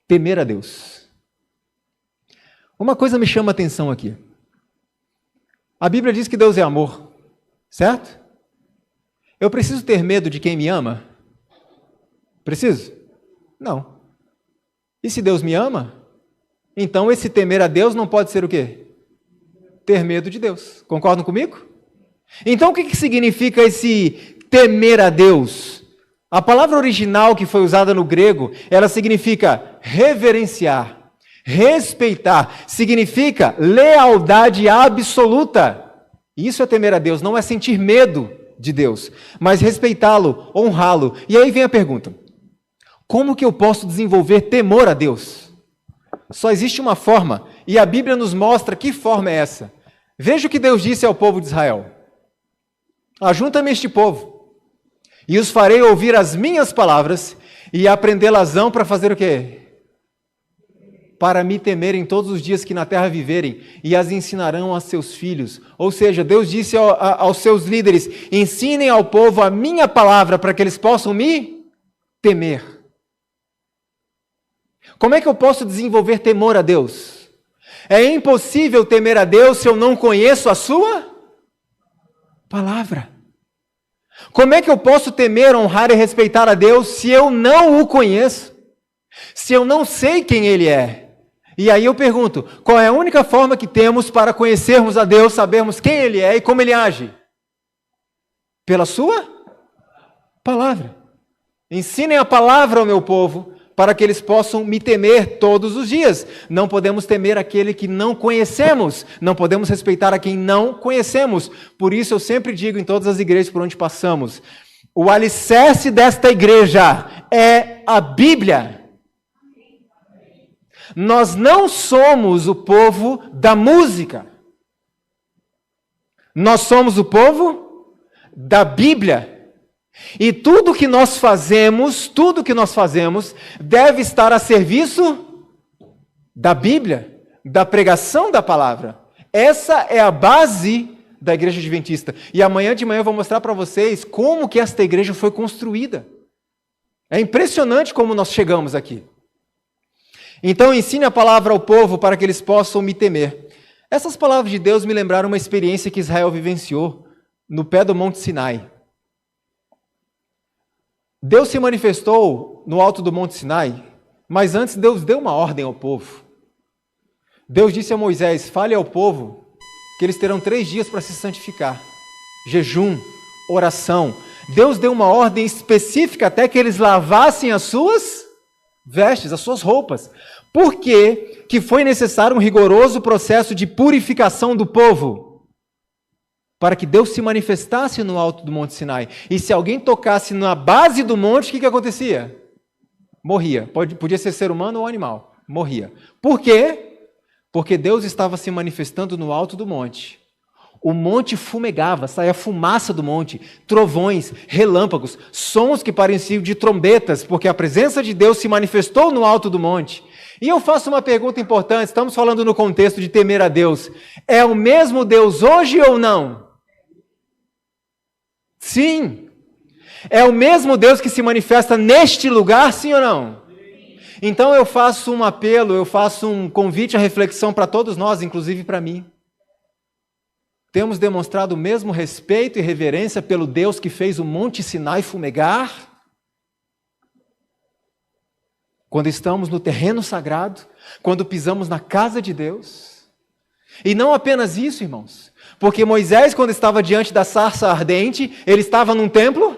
temer a Deus. Uma coisa me chama a atenção aqui. A Bíblia diz que Deus é amor, certo? Eu preciso ter medo de quem me ama? Preciso? Não. E se Deus me ama, então esse temer a Deus não pode ser o quê? Ter medo de Deus. Concordam comigo? Então o que significa esse temer a Deus? A palavra original que foi usada no grego, ela significa reverenciar, respeitar, significa lealdade absoluta. Isso é temer a Deus, não é sentir medo de Deus, mas respeitá-lo, honrá-lo. E aí vem a pergunta: como que eu posso desenvolver temor a Deus? Só existe uma forma, e a Bíblia nos mostra que forma é essa. Veja o que Deus disse ao povo de Israel: ajunta-me este povo, e os farei ouvir as minhas palavras, e aprendê-las-ão para fazer o quê? Para me temerem todos os dias que na terra viverem, e as ensinarão a seus filhos. Ou seja, Deus disse aos seus líderes: ensinem ao povo a minha palavra, para que eles possam me temer. Como é que eu posso desenvolver temor a Deus? É impossível temer a Deus se eu não conheço a sua palavra. Como é que eu posso temer, honrar e respeitar a Deus se eu não o conheço? Se eu não sei quem Ele é? E aí eu pergunto, qual é a única forma que temos para conhecermos a Deus, sabermos quem Ele é e como Ele age? Pela sua palavra. Ensinem a palavra ao meu povo, para que eles possam me temer todos os dias. Não podemos temer aquele que não conhecemos, não podemos respeitar a quem não conhecemos. Por isso eu sempre digo em todas as igrejas por onde passamos, o alicerce desta igreja é a Bíblia. Nós não somos o povo da música. Nós somos o povo da Bíblia. E tudo que nós fazemos, deve estar a serviço da Bíblia, da pregação da palavra. Essa é a base da Igreja Adventista. E amanhã de manhã eu vou mostrar para vocês como que esta igreja foi construída. É impressionante como nós chegamos aqui. Então ensine a palavra ao povo para que eles possam me temer. Essas palavras de Deus me lembraram uma experiência que Israel vivenciou no pé do Monte Sinai. Deus se manifestou no alto do Monte Sinai, mas antes Deus deu uma ordem ao povo. Deus disse a Moisés: fale ao povo que eles terão 3 dias para se santificar. Jejum, oração. Deus deu uma ordem específica até que eles lavassem as suas vestes, as suas roupas. Por que que foi necessário um rigoroso processo de purificação do povo? Para que Deus se manifestasse no alto do Monte Sinai. E se alguém tocasse na base do monte, o que acontecia? Morria. Podia ser ser humano ou animal. Morria. Por quê? Porque Deus estava se manifestando no alto do monte. O monte fumegava, saía fumaça do monte, trovões, relâmpagos, sons que pareciam de trombetas, porque a presença de Deus se manifestou no alto do monte. E eu faço uma pergunta importante, estamos falando no contexto de temer a Deus. É o mesmo Deus hoje ou não? Sim. É o mesmo Deus que se manifesta neste lugar, sim ou não? Então eu faço um apelo, eu faço um convite à reflexão para todos nós, inclusive para mim. Temos demonstrado o mesmo respeito e reverência pelo Deus que fez o Monte Sinai fumegar? Quando estamos no terreno sagrado, quando pisamos na casa de Deus? E não apenas isso, irmãos, porque Moisés, quando estava diante da sarça ardente, ele estava num templo?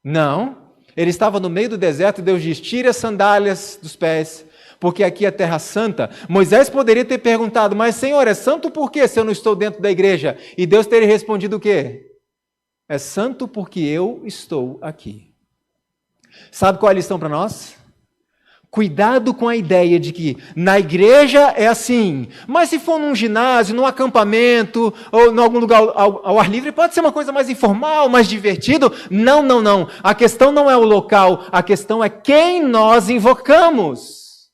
Não, ele estava no meio do deserto e Deus diz: tire as sandálias dos pés, porque aqui é terra santa. Moisés poderia ter perguntado: mas Senhor, é santo por quê se eu não estou dentro da igreja? E Deus teria respondido o quê? É santo porque eu estou aqui. Sabe qual é a lição para nós? Cuidado com a ideia de que na igreja é assim, mas se for num ginásio, num acampamento, ou em algum lugar ao ar livre, pode ser uma coisa mais informal, mais divertido. Não, não, não. A questão não é o local, a questão é quem nós invocamos.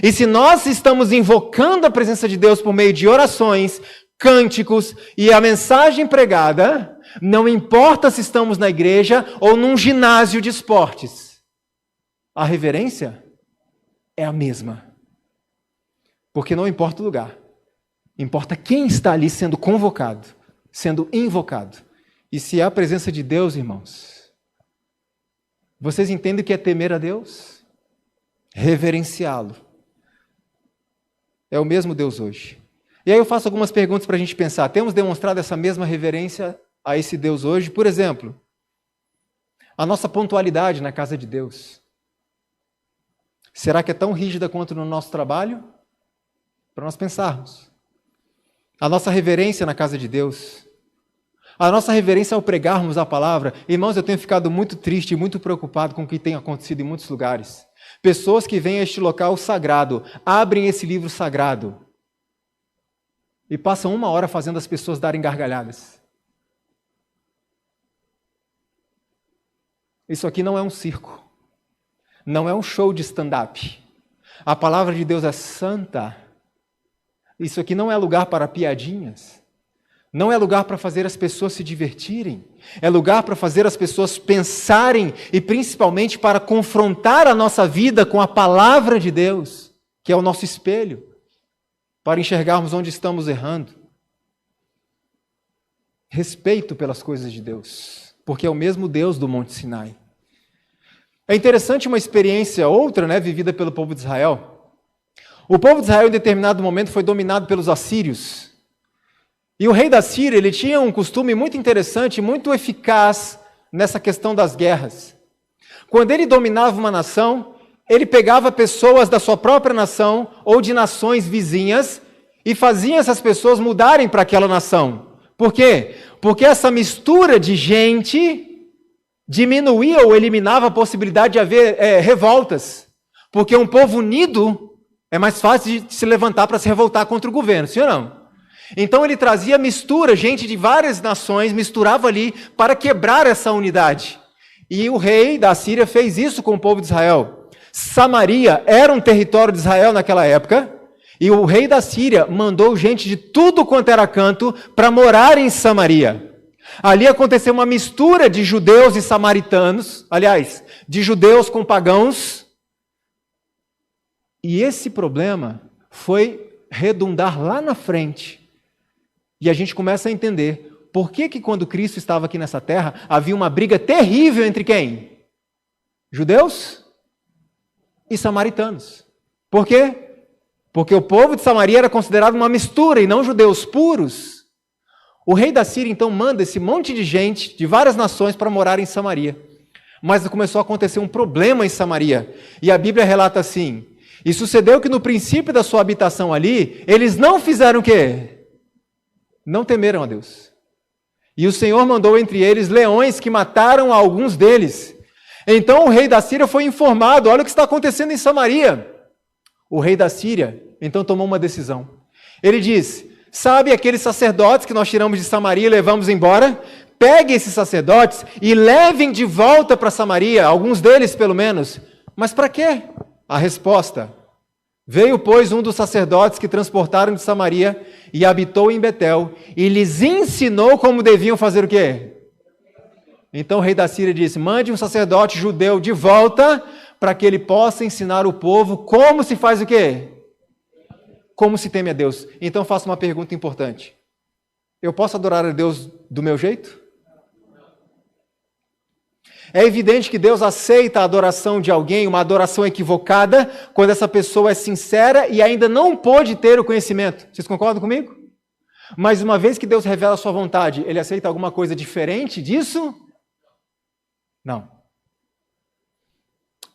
E se nós estamos invocando a presença de Deus por meio de orações, cânticos e a mensagem pregada, não importa se estamos na igreja ou num ginásio de esportes. A reverência é a mesma. Porque não importa o lugar, importa quem está ali sendo convocado, sendo invocado. E se há a presença de Deus, irmãos, vocês entendem o que é temer a Deus? Reverenciá-lo. É o mesmo Deus hoje. E aí eu faço algumas perguntas para a gente pensar. Temos demonstrado essa mesma reverência a esse Deus hoje? Por exemplo, a nossa pontualidade na casa de Deus. Será que é tão rígida quanto no nosso trabalho? Para nós pensarmos. A nossa reverência na casa de Deus. A nossa reverência ao pregarmos a palavra. Irmãos, eu tenho ficado muito triste e muito preocupado com o que tem acontecido em muitos lugares. Pessoas que vêm a este local sagrado, abrem esse livro sagrado e passam 1 hora fazendo as pessoas darem gargalhadas. Isso aqui não é um circo. Não é um show de stand-up. A palavra de Deus é santa. Isso aqui não é lugar para piadinhas. Não é lugar para fazer as pessoas se divertirem. É lugar para fazer as pessoas pensarem e principalmente para confrontar a nossa vida com a palavra de Deus, que é o nosso espelho, para enxergarmos onde estamos errando. Respeito pelas coisas de Deus, porque é o mesmo Deus do Monte Sinai. É interessante uma experiência outra, vivida pelo povo de Israel. O povo de Israel, em determinado momento, foi dominado pelos assírios. E o rei da Síria, ele tinha um costume muito interessante, muito eficaz nessa questão das guerras. Quando ele dominava uma nação, ele pegava pessoas da sua própria nação ou de nações vizinhas e fazia essas pessoas mudarem para aquela nação. Por quê? Porque essa mistura de gente diminuía ou eliminava a possibilidade de haver revoltas. Porque um povo unido é mais fácil de se levantar para se revoltar contra o governo, sim ou não? Então ele trazia mistura, gente de várias nações, misturava ali para quebrar essa unidade. E o rei da Síria fez isso com o povo de Israel. Samaria era um território de Israel naquela época, e o rei da Síria mandou gente de tudo quanto era canto para morar em Samaria. Ali aconteceu uma mistura de judeus e samaritanos, aliás, de judeus com pagãos. E esse problema foi redundar lá na frente. E a gente começa a entender por que quando Cristo estava aqui nessa terra, havia uma briga terrível entre quem? Judeus e samaritanos. Por quê? Porque o povo de Samaria era considerado uma mistura e não judeus puros. O rei da Síria, então, manda esse monte de gente de várias nações para morar em Samaria. Mas começou a acontecer um problema em Samaria. E a Bíblia relata assim: e sucedeu que no princípio da sua habitação ali, eles não fizeram o quê? Não temeram a Deus. E o Senhor mandou entre eles leões que mataram alguns deles. Então o rei da Síria foi informado: olha o que está acontecendo em Samaria. O rei da Síria, então, tomou uma decisão. Ele diz: sabe aqueles sacerdotes que nós tiramos de Samaria e levamos embora? Pegue esses sacerdotes e levem de volta para Samaria, alguns deles pelo menos. Mas para quê? A resposta: veio, pois, um dos sacerdotes que transportaram de Samaria e habitou em Betel, e lhes ensinou como deviam fazer o quê? Então o rei da Síria disse: mande um sacerdote judeu de volta, para que ele possa ensinar o povo como se faz o quê? Como se teme a Deus. Então faço uma pergunta importante: eu posso adorar a Deus do meu jeito? É evidente que Deus aceita a adoração de alguém, uma adoração equivocada, quando essa pessoa é sincera e ainda não pôde ter o conhecimento. Vocês concordam comigo? Mas uma vez que Deus revela a sua vontade, Ele aceita alguma coisa diferente disso? Não.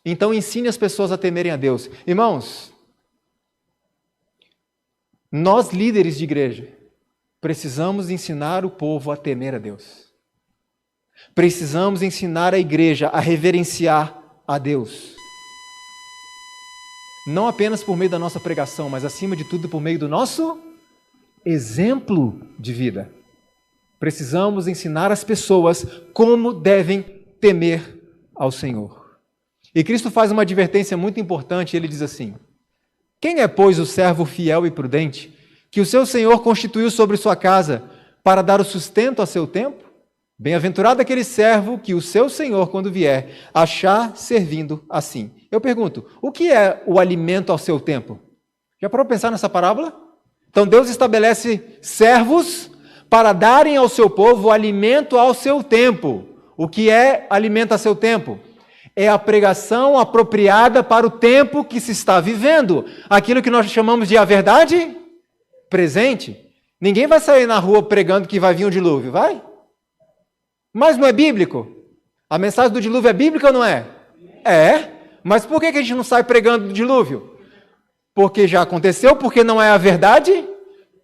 Então ensine as pessoas a temerem a Deus. Irmãos, nós líderes de igreja, precisamos ensinar o povo a temer a Deus. Precisamos ensinar a igreja a reverenciar a Deus. Não apenas por meio da nossa pregação, mas acima de tudo por meio do nosso exemplo de vida. Precisamos ensinar as pessoas como devem temer ao Senhor. E Cristo faz uma advertência muito importante, ele diz assim: quem é, pois, o servo fiel e prudente, que o seu Senhor constituiu sobre sua casa para dar o sustento a seu tempo? Bem-aventurado aquele servo que o seu senhor, quando vier, achar servindo assim. Eu pergunto, o que é o alimento ao seu tempo? Já parou para pensar nessa parábola? Então Deus estabelece servos para darem ao seu povo alimento ao seu tempo. O que é alimento a seu tempo? É a pregação apropriada para o tempo que se está vivendo. Aquilo que nós chamamos de a verdade presente. Ninguém vai sair na rua pregando que vai vir um dilúvio, vai? Mas não é bíblico? A mensagem do dilúvio é bíblica ou não é? É. Mas por que a gente não sai pregando do dilúvio? Porque já aconteceu, porque não é a verdade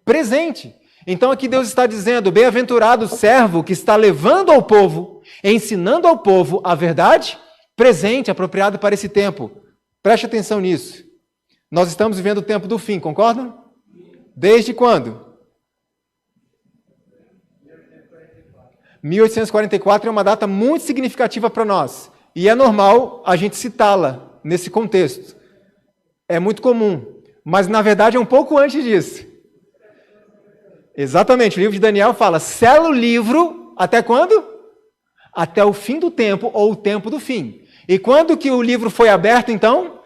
presente. Então aqui Deus está dizendo, bem-aventurado o servo que está levando ao povo, ensinando ao povo a verdade presente, apropriada para esse tempo. Preste atenção nisso. Nós estamos vivendo o tempo do fim, concordam? Desde quando? 1844 é uma data muito significativa para nós. E é normal a gente citá-la nesse contexto. É muito comum. Mas, na verdade, é um pouco antes disso. Exatamente. O livro de Daniel fala, sela o livro até quando? Até o fim do tempo, ou o tempo do fim. E quando que o livro foi aberto, então?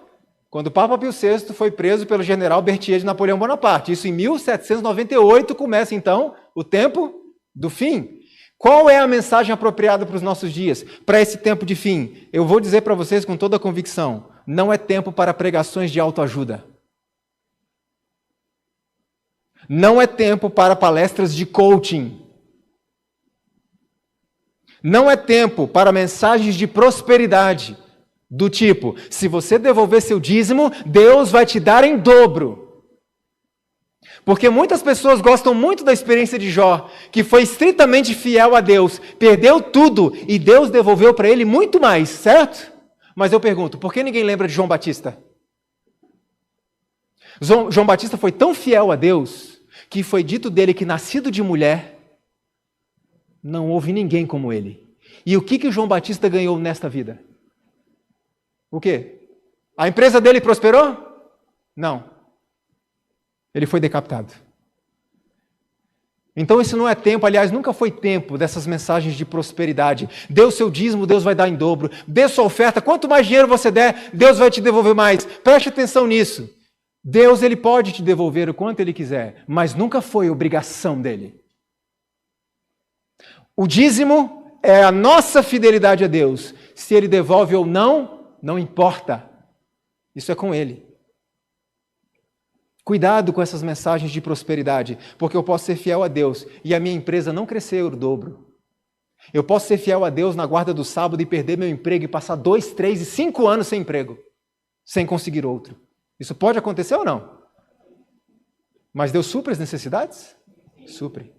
Quando o Papa Pio VI foi preso pelo general Berthier de Napoleão Bonaparte. Isso em 1798 começa, então, o tempo do fim. Qual é a mensagem apropriada para os nossos dias, para esse tempo de fim? Eu vou dizer para vocês com toda a convicção, não é tempo para pregações de autoajuda. Não é tempo para palestras de coaching. Não é tempo para mensagens de prosperidade, do tipo, se você devolver seu dízimo, Deus vai te dar em dobro. Porque muitas pessoas gostam muito da experiência de Jó, que foi estritamente fiel a Deus, perdeu tudo e Deus devolveu para ele muito mais, certo? Mas eu pergunto, por que ninguém lembra de João Batista? João Batista foi tão fiel a Deus, que foi dito dele que nascido de mulher, não houve ninguém como ele. E o que João Batista ganhou nesta vida? O quê? A empresa dele prosperou? Não. Ele foi decapitado. Então esse não é tempo, aliás, nunca foi tempo dessas mensagens de prosperidade. Dê o seu dízimo, Deus vai dar em dobro. Dê sua oferta, quanto mais dinheiro você der, Deus vai te devolver mais. Preste atenção nisso. Deus, ele pode te devolver o quanto ele quiser, mas nunca foi obrigação dele. O dízimo é a nossa fidelidade a Deus. Se ele devolve ou não, não importa. Isso é com ele. Cuidado com essas mensagens de prosperidade, porque eu posso ser fiel a Deus e a minha empresa não crescer o dobro. Eu posso ser fiel a Deus na guarda do sábado e perder meu emprego e passar 2, 3 e 5 anos sem emprego, sem conseguir outro. Isso pode acontecer ou não? Mas Deus supre as necessidades? Supre.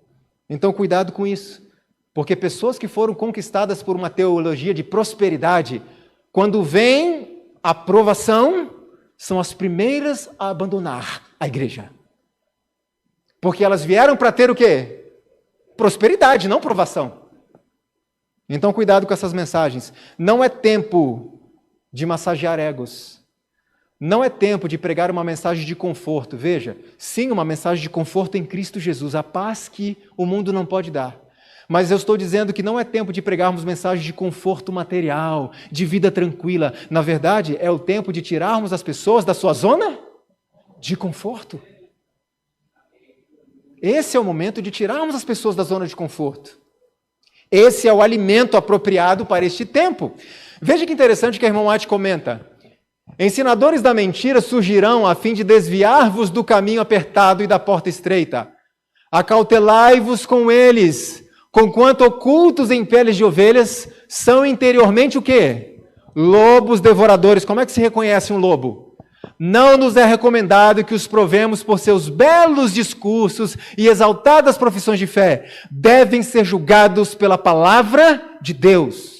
Então cuidado com isso, porque pessoas que foram conquistadas por uma teologia de prosperidade, quando vem a provação, são as primeiras a abandonar a igreja. Porque elas vieram para ter o quê? Prosperidade, não provação. Então, cuidado com essas mensagens. Não é tempo de massagear egos. Não é tempo de pregar uma mensagem de conforto. Veja, sim, uma mensagem de conforto em Cristo Jesus, a paz que o mundo não pode dar. Mas eu estou dizendo que não é tempo de pregarmos mensagens de conforto material, de vida tranquila. Na verdade, é o tempo de tirarmos as pessoas da sua zona de conforto. Esse é o momento de tirarmos as pessoas da zona de conforto. Esse é o alimento apropriado para este tempo. Veja que interessante que a irmã White comenta. Ensinadores da mentira surgirão a fim de desviar-vos do caminho apertado e da porta estreita. Acautelai-vos com eles, conquanto ocultos em peles de ovelhas, são interiormente o quê? Lobos devoradores. Como é que se reconhece um lobo? Não nos é recomendado que os provemos por seus belos discursos e exaltadas profissões de fé. Devem ser julgados pela palavra de Deus.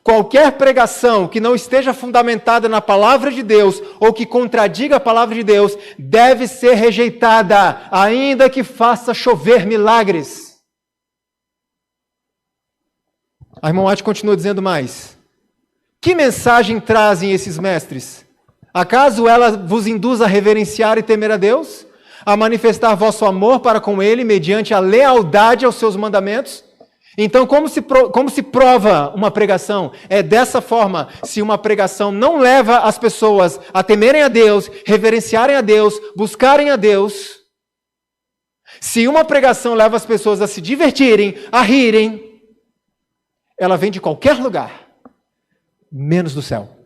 Qualquer pregação que não esteja fundamentada na palavra de Deus ou que contradiga a palavra de Deus deve ser rejeitada, ainda que faça chover milagres. A irmã White continua dizendo mais. Que mensagem trazem esses mestres? Acaso ela vos induz a reverenciar e temer a Deus? A manifestar vosso amor para com Ele mediante a lealdade aos seus mandamentos? Então, como se prova uma pregação? É dessa forma, se uma pregação não leva as pessoas a temerem a Deus, reverenciarem a Deus, buscarem a Deus, se uma pregação leva as pessoas a se divertirem, a rirem, ela vem de qualquer lugar, menos do céu.